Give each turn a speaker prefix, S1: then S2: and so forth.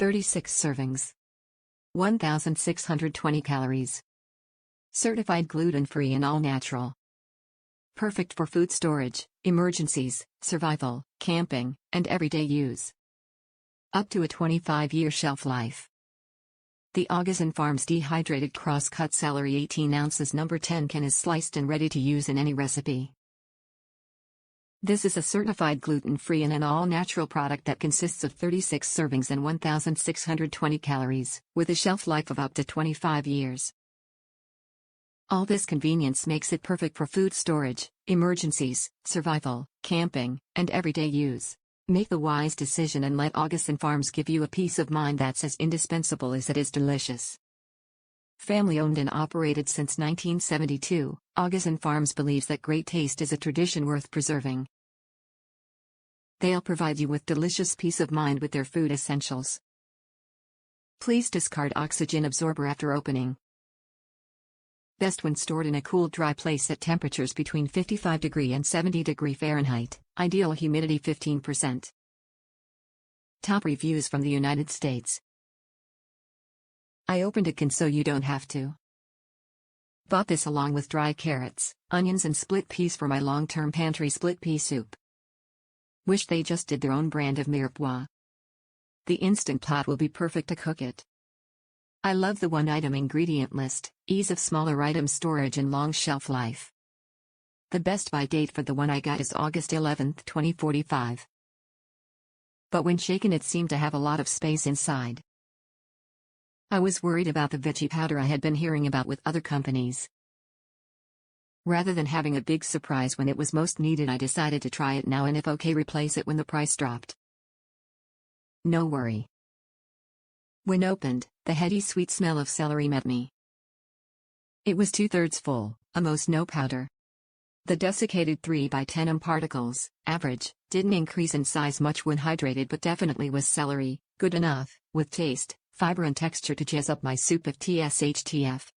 S1: 36 servings. 1,620 calories. Certified gluten-free and all-natural. Perfect for food storage, emergencies, survival, camping, and everyday use. Up to a 25-year shelf life. The Augason Farms Dehydrated Cross-Cut Celery 18 ounces No. 10 can is sliced and ready to use in any recipe. This is a certified gluten-free and an all-natural product that consists of 36 servings and 1,620 calories, with a shelf life of up to 25 years. All this convenience makes it perfect for food storage, emergencies, survival, camping, and everyday use. Make the wise decision and let Augason Farms give you a peace of mind that's as indispensable as it is delicious. Family-owned and operated since 1972, Augason Farms believes that great taste is a tradition worth preserving. They'll provide you with delicious peace of mind with their food essentials. Please discard oxygen absorber after opening. Best when stored in a cool, dry place at temperatures between 55° and 70° Fahrenheit, ideal humidity 15%. Top reviews from the United States. I opened it so you don't have to. Bought this along with dry carrots, onions and split peas for my long-term pantry split pea soup. Wish they just did their own brand of mirepoix. The Instant Pot will be perfect to cook it. I love the one-item ingredient list, ease of smaller item storage and long shelf life. The best buy date for the one I got is August 11, 2045. But when shaken it seemed to have a lot of space inside. I was worried about the veggie powder I had been hearing about with other companies. Rather than having a big surprise when it was most needed, I decided to try it now and if okay replace it when the price dropped. No worry. When opened, the heady sweet smell of celery met me. It was 2/3 full, almost no powder. The desiccated 3x10 particles, average, didn't increase in size much when hydrated but definitely was celery, good enough, with taste, fiber and texture to jazz up my soup if TSHTF.